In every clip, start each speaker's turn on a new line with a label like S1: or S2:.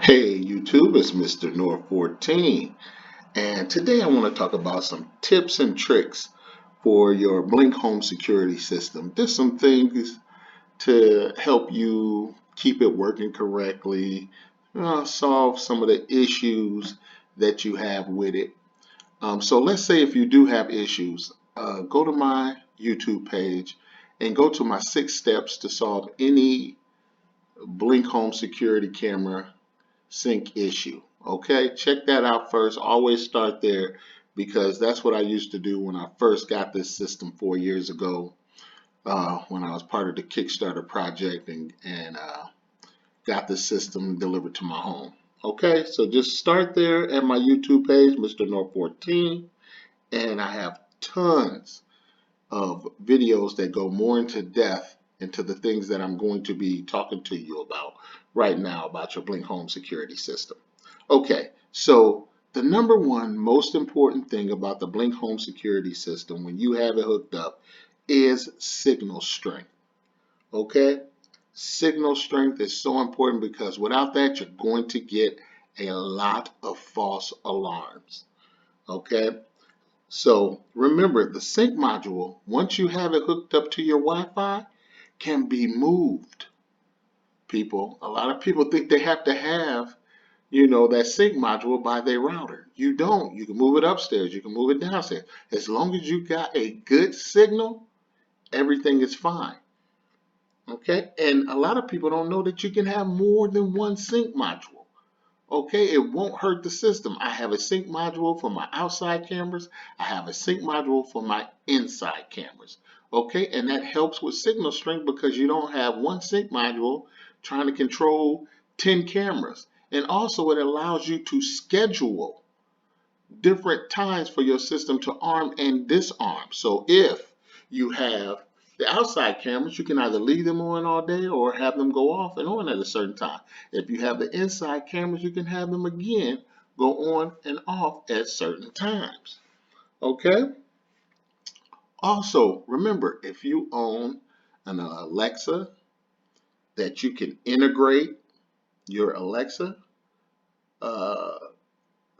S1: Hey YouTube, it's Mr. North 14, and today I want to talk about some tips and tricks for your Blink home security system. There's some things to help you keep it working correctly, solve some of the issues that you have with it. So let's say if you do have issues, go to my YouTube page and go to my 6 steps to solve any Blink home security camera sync issue. Okay, check that out first. Always start there because that's what I used to do when I first got this system 4 years ago, when I was part of the Kickstarter project and got the system delivered to my home. Okay, so just start there at my YouTube page, Mr. North 14, and I have tons of videos that go more into depth into the things that I'm going to be talking to you about right now about your Blink home security system. Okay, so the number one most important thing about the Blink home security system when you have it hooked up is signal strength. Okay, signal strength is so important because without that, you're going to get a lot of false alarms. Okay, so remember the sync module, once you have it hooked up to your Wi-Fi, can be moved. People, a lot of people think they have to have that sync module by their router. You don't. You can move it upstairs, you can move it downstairs. As long as you got a good signal, everything is fine. Okay? And a lot of people don't know that you can have more than one sync module. Okay, it won't hurt the system. I have a sync module for my outside cameras. I have a sync module for my inside cameras. Okay, and that helps with signal strength because you don't have one sync module trying to control 10 cameras. And also it allows you to schedule different times for your system to arm and disarm. So if you have the outside cameras, you can either leave them on all day or have them go off and on at a certain time. If you have the inside cameras, you can have them again go on and off at certain times. Okay? Also, remember, if you own an Alexa, that you can integrate your Alexa uh,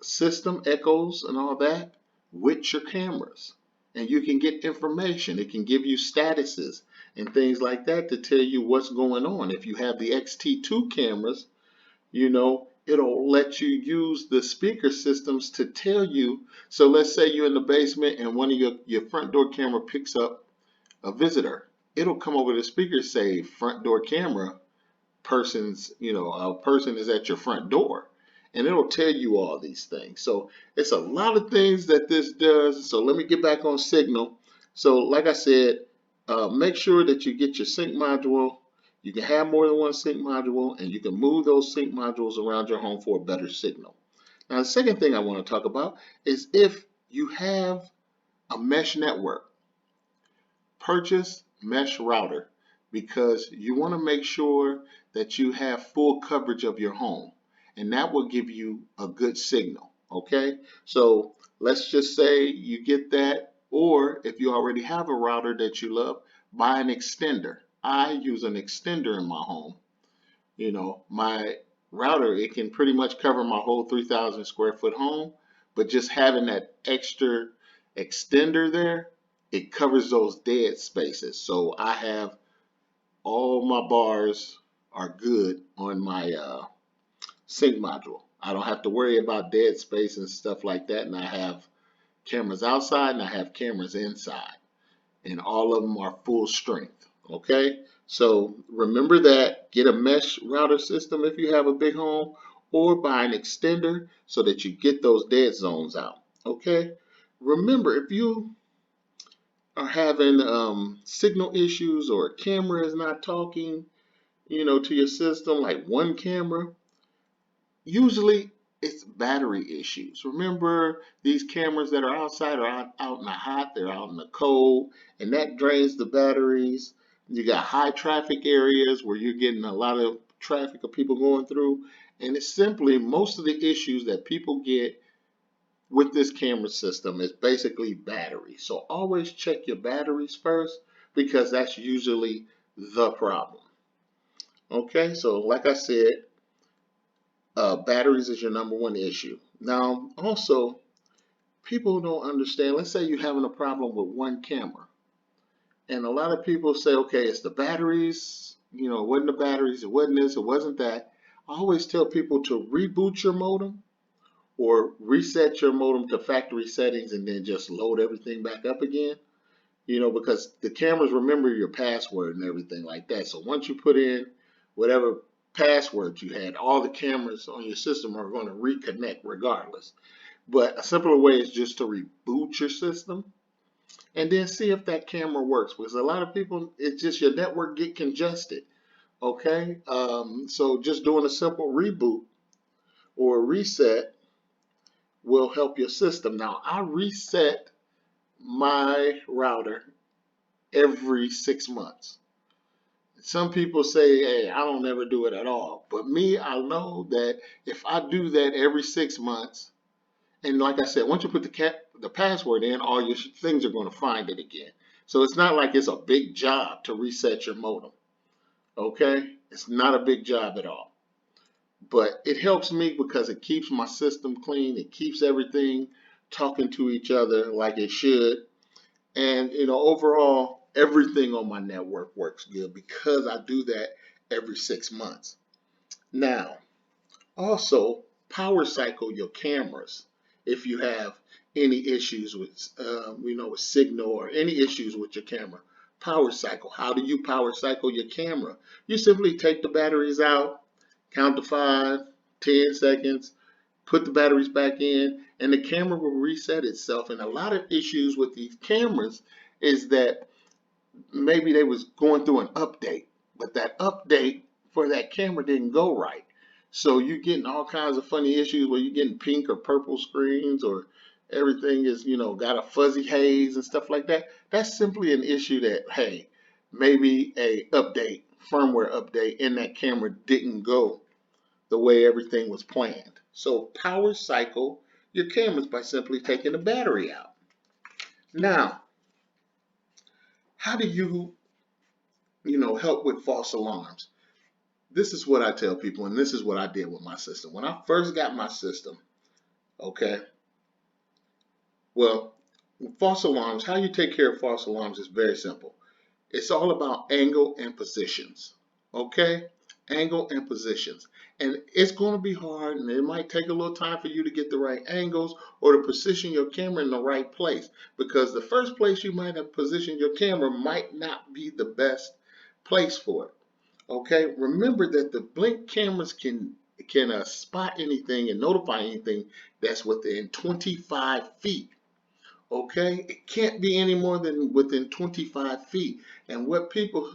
S1: system echoes and all that with your cameras, and you can get information. It can give you statuses and things like that to tell you what's going on. If you have the XT2 cameras, it'll let you use the speaker systems to tell you. So let's say you're in the basement and one of your front door camera picks up a visitor. It'll come over the speaker, say front door camera, a person is at your front door, and it'll tell you all these things. So it's a lot of things that this does. So let me get back on signal. So like I said, make sure that you get your sync module. You can have more than one sync module, and you can move those sync modules around your home for a better signal. Now the second thing I want to talk about is if you have a mesh network, purchase mesh router because you want to make sure that you have full coverage of your home, and that will give you a good signal. Okay, so let's just say you get that, or if you already have a router that you love, buy an extender. I use an extender in my home. My router, it can pretty much cover my whole 3,000 square foot home, but just having that extra extender there, it covers those dead spaces. So I have all my bars are good on my sync module. I don't have to worry about dead space and stuff like that. And I have cameras outside and I have cameras inside, and all of them are full strength. Okay, so remember that. Get a mesh router system if you have a big home, or buy an extender so that you get those dead zones out. Okay, remember, if you are having signal issues or a camera is not talking, to your system, like one camera, usually it's battery issues. Remember, these cameras that are outside are out in the hot, they're out in the cold, and that drains the batteries. You got high traffic areas where you're getting a lot of traffic of people going through, and it's simply most of the issues that people get with this camera system is basically battery. So always check your batteries first because that's usually the problem. Okay, so like I said, batteries is your number one issue. Now, also, people don't understand. Let's say you're having a problem with one camera, and a lot of people say, okay, it's the batteries. You know, it wasn't the batteries, it wasn't this, it wasn't that. I always tell people to reboot your modem or reset your modem to factory settings and then just load everything back up again. You know, because the cameras remember your password and everything like that. So once you put in whatever password you had, all the cameras on your system are going to reconnect regardless. But a simpler way is just to reboot your system and then see if that camera works. Because a lot of people, it's just your network get congested. Okay, so just doing a simple reboot or reset will help your system. Now, I reset my router every 6 months. Some people say, hey, I don't ever do it at all. But me, I know that if I do that every 6 months, and like I said, once you put the password in, all your things are going to find it again. So it's not like it's a big job to reset your modem. Okay? It's not a big job at all. But it helps me because it keeps my system clean. It keeps everything talking to each other like it should. And you know, overall, everything on my network works good because I do that every 6 months. Now, also power cycle your cameras if you have any issues with, with signal or any issues with your camera. Power cycle. How do you power cycle your camera? You simply take the batteries out, count to 5, 10 seconds, put the batteries back in, and the camera will reset itself. And a lot of issues with these cameras is that maybe they was going through an update, but that update for that camera didn't go right. So you're getting all kinds of funny issues where you're getting pink or purple screens or everything is, got a fuzzy haze and stuff like that. That's simply an issue that, hey, maybe a update, firmware update in that camera didn't go the way everything was planned. So power cycle your cameras by simply taking the battery out. Now, how do you, help with false alarms? This is what I tell people, and this is what I did with my system. When I first got my system, okay, well, false alarms, how you take care of false alarms is very simple. It's all about angle and positions, okay? Angle and positions. And it's going to be hard, and it might take a little time for you to get the right angles or to position your camera in the right place, because the first place you might have positioned your camera might not be the best place for it. Okay, remember that the blink cameras can spot anything and notify anything that's within 25 feet. Okay, it can't be any more than within 25 feet. And what people,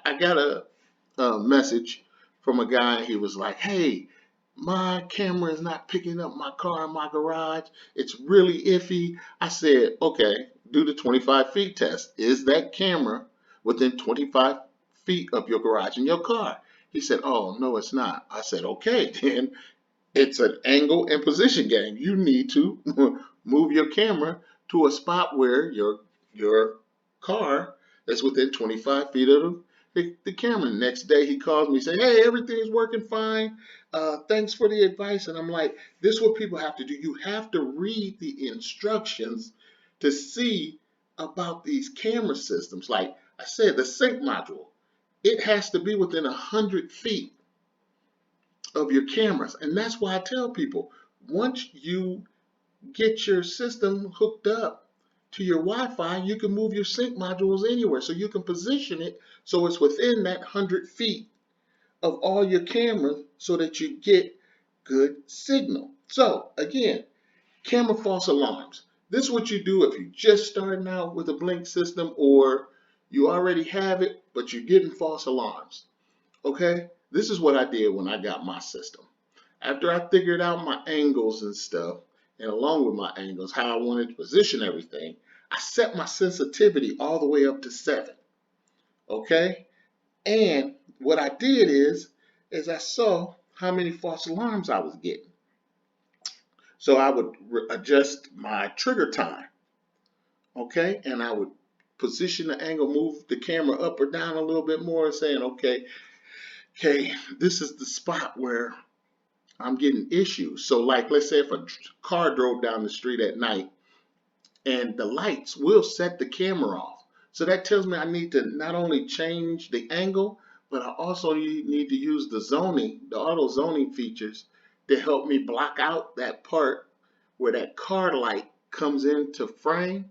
S1: I got a message from a guy. He was like, hey, my camera is not picking up my car in my garage. It's really iffy. I said, okay, do the 25 feet test. Is that camera within 25 feet of your garage and your car? He said, oh, no, it's not. I said, okay, then it's an angle and position game. You need to move your camera to a spot where your car is within 25 feet of the camera. Next day he calls me saying, hey, everything's working fine. Thanks for the advice. And I'm like, this is what people have to do. You have to read the instructions to see about these camera systems. Like I said, the sync module, it has to be within 100 feet of your cameras. And that's why I tell people, once you get your system hooked up to your Wi-Fi, you can move your sync modules anywhere. So you can position it so it's within that 100 feet of all your cameras so that you get good signal. So again, camera false alarms. This is what you do if you're just starting out with a blink system or you already have it, but you're getting false alarms. Okay, this is what I did when I got my system. After I figured out my angles and stuff, and along with my angles, how I wanted to position everything, I set my sensitivity all the way up to 7. Okay, and what I did is I saw how many false alarms I was getting. So I would adjust my trigger time. Okay, and I would position the angle, move the camera up or down a little bit more, saying, okay, this is the spot where I'm getting issues. So like, let's say if a car drove down the street at night and the lights will set the camera off. So that tells me I need to not only change the angle, but I also need to use the zoning, the auto zoning features to help me block out that part where that car light comes into frame,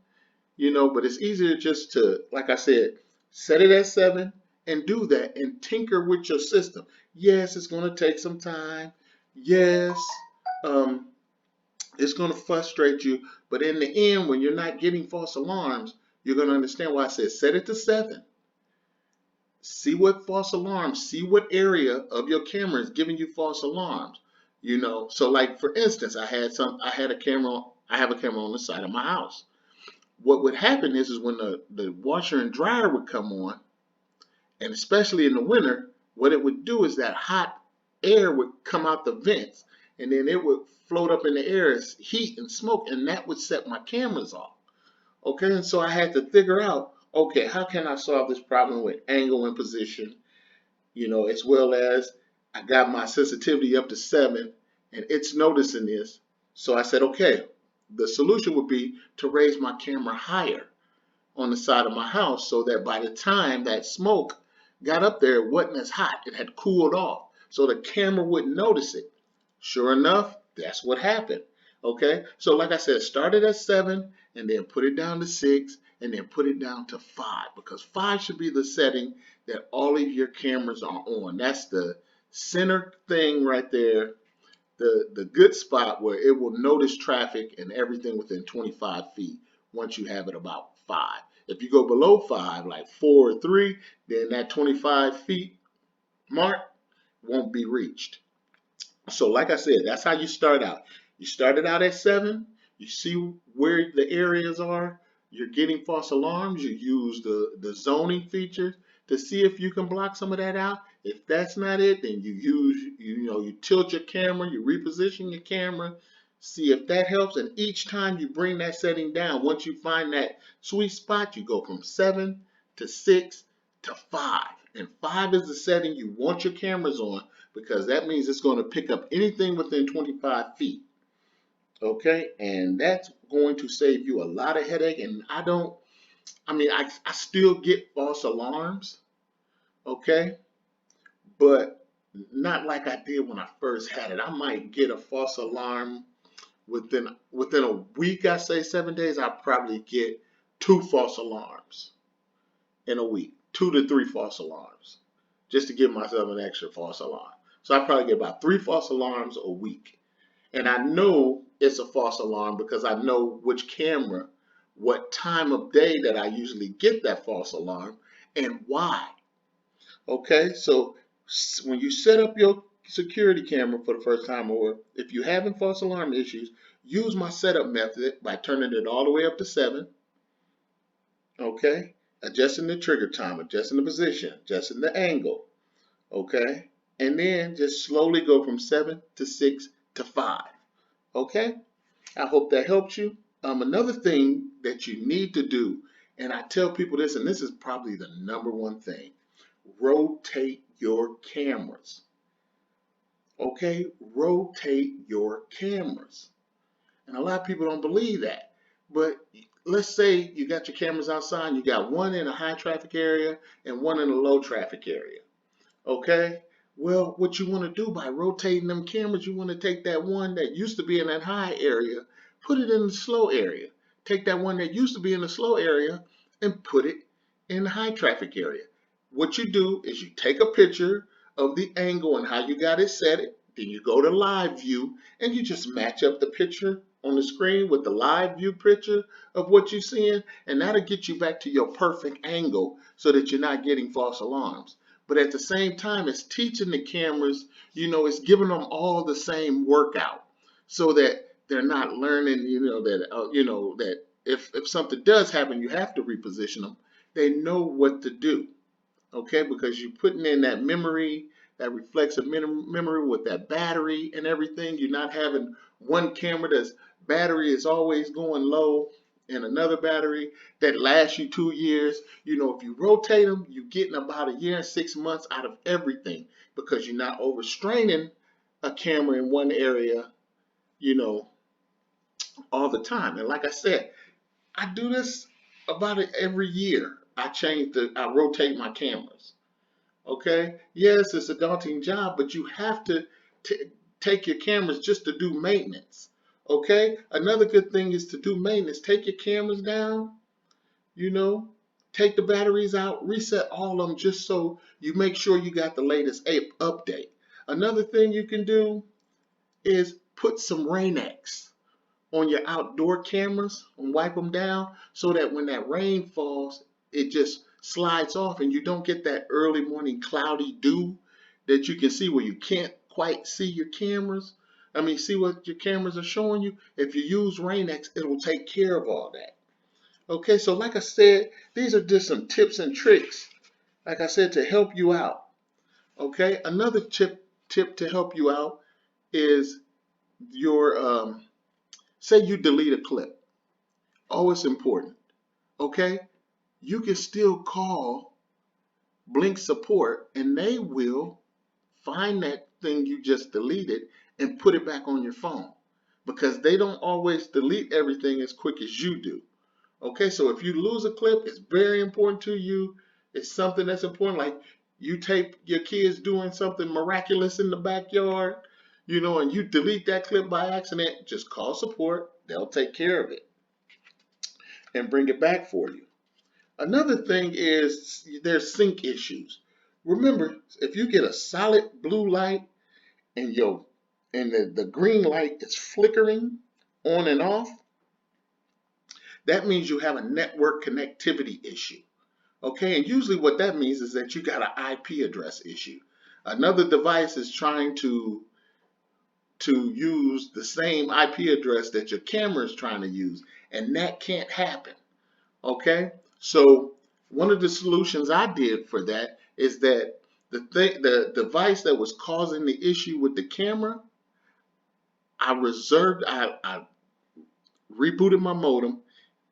S1: but it's easier just to, like I said, set it at 7 and do that and tinker with your system. Yes, it's going to take some time. Yes, um, it's going to frustrate you, but in the end, when you're not getting false alarms, you're going to understand why I said set it to 7. See what false alarms, see what area of your camera is giving you false alarms. So like for instance, I have a camera on the side of my house. What would happen is when the washer and dryer would come on, and especially in the winter, what it would do is that hot air would come out the vents, and then it would float up in the air as heat and smoke, and that would set my cameras off. Okay, and so I had to figure out, okay, how can I solve this problem with angle and position, as well as I got my sensitivity up to 7, and it's noticing this. So I said, okay, the solution would be to raise my camera higher on the side of my house so that by the time that smoke got up there, it wasn't as hot. It had cooled off. So the camera wouldn't notice it. Sure enough, that's what happened. Okay, so like I said, started at 7 and then put it down to 6 and then put it down to 5 because 5 should be the setting that all of your cameras are on. That's the center thing right there, the good spot where it will notice traffic and everything within 25 feet once you have it about 5. If you go below 5, like 4 or 3, then that 25 feet mark won't be reached. So like I said, that's how you start out. You started out at 7, you see where the areas are, you're getting false alarms, you use the zoning features to see if you can block some of that out. If that's not it, then you tilt your camera, you reposition your camera, see if that helps, and each time you bring that setting down, once you find that sweet spot, you go from 7 to 6 to 5. And 5 is the setting you want your cameras on because that means it's going to pick up anything within 25 feet. Okay, and that's going to save you a lot of headache. And I still get false alarms, okay, but not like I did when I first had it. I might get a false alarm within a week. I say 7 days, I probably get 2 false alarms in a week, 2 to 3 false alarms, just to give myself an extra false alarm. So I probably get about 3 false alarms a week. And I know it's a false alarm because I know which camera, what time of day that I usually get that false alarm, and why. Okay, so when you set up your security camera for the first time, or if you're having false alarm issues, use my setup method by turning it all the way up to 7. Okay, adjusting the trigger time, adjusting the position, adjusting the angle. Okay, and then just slowly go from 7 to 6 to 5. Okay, I hope that helps you. Another thing that you need to do, and I tell people this, and this is probably the number one thing, rotate your cameras. Okay, rotate your cameras. And a lot of people don't believe that. But let's say you got your cameras outside and you got one in a high traffic area and one in a low traffic area. Okay? Well, what you want to do by rotating them cameras, you want to take that one that used to be in that high area, put it in the slow area. Take that one that used to be in the slow area and put it in the high traffic area. What you do is you take a picture of the angle and how you got it set, then you go to live view and you just match up the picture on the screen with the live view picture of what you're seeing, and that'll get you back to your perfect angle so that you're not getting false alarms. But at the same time, it's teaching the cameras, it's giving them all the same workout so that they're not learning, that if something does happen, you have to reposition them. They know what to do, okay? Because you're putting in that memory, that reflexive memory with that battery and everything. You're not having one camera that's battery is always going low and another battery that lasts you 2 years. If you rotate them, you're getting about a year and 6 months out of everything because you're not overstraining a camera in one area, you know, all the time. And like I said, I do this about it every year. I rotate my cameras. Okay. Yes, it's a daunting job, but you have to t- take your cameras just to do maintenance. Okay. Another good thing is to do maintenance. Take your cameras down, you know, take the batteries out, reset all of them just so you make sure you got the latest update. Another thing you can do is put some Rain-X on your outdoor cameras and wipe them down so that when that rain falls, it just slides off and you don't get that early morning cloudy dew that you can see where you can't quite see your cameras. I mean, see what your cameras are showing you. If you use Rain-X, it will take care of all that. Okay, so like I said, these are just some tips and tricks, like I said, to help you out. Okay, another tip to help you out is your say you delete a clip. Oh, it's important. Okay, you can still call Blink support and they will find that thing you just deleted and put it back on your phone because they don't always delete everything as quick as you do. Okay, so if you lose a clip, it's very important to you. It's something that's important, like you tape your kids doing something miraculous in the backyard, you know, and you delete that clip by accident, just call support. They'll take care of it and bring it back for you. Another thing is there's sync issues. Remember, if you get a solid blue light and the green light is flickering on and off, that means you have a network connectivity issue. Okay, and usually what that means is that you got an IP address issue. Another device is trying to use the same IP address that your camera is trying to use, and that can't happen. Okay, so one of the solutions I did for that is that the device that was causing the issue with the camera, I rebooted my modem,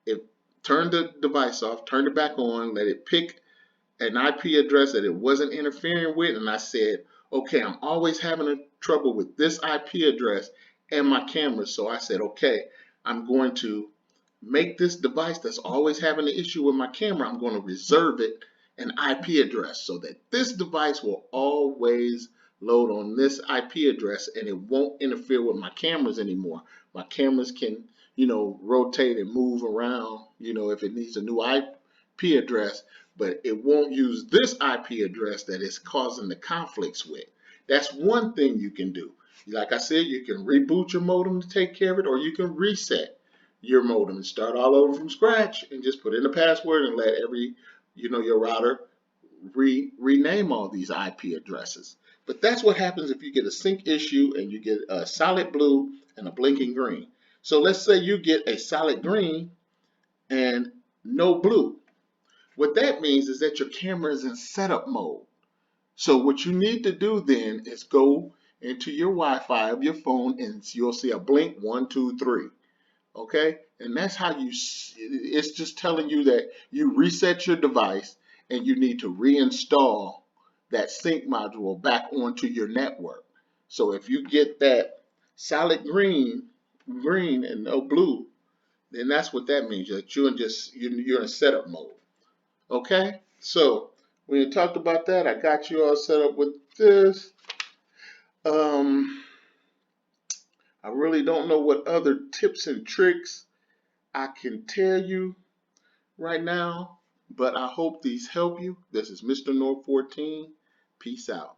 S1: it turned the device off, turned it back on, let it pick an IP address that it wasn't interfering with, and I said, okay, I'm always having a trouble with this IP address and my camera. So I said, okay, I'm going to make this device that's always having an issue with my camera, I'm going to reserve it an IP address so that this device will always load on this IP address and it won't interfere with my cameras anymore. My cameras can, you know, rotate and move around, you know, if it needs a new IP address, but it won't use this IP address that it's causing the conflicts with. That's one thing you can do. Like I said, you can reboot your modem to take care of it, or you can reset your modem and start all over from scratch and just put in a password and let your router rename all these IP addresses. But that's what happens if you get a sync issue and you get a solid blue and a blinking green. So let's say you get a solid green and no blue. What that means is that your camera is in setup mode. So what you need to do then is go into your Wi-Fi of your phone and you'll see a blink 1, 2, 3. Okay, and that's how it's just telling you that you reset your device and you need to reinstall that sync module back onto your network. So if you get that solid green and no blue, then that's what that means, that you're in setup mode. Okay, so when you talked about that, I got you all set up with this. um I really don't know what other tips and tricks I can tell you right now, but I hope these help you. This is Mr. North 14. Peace out.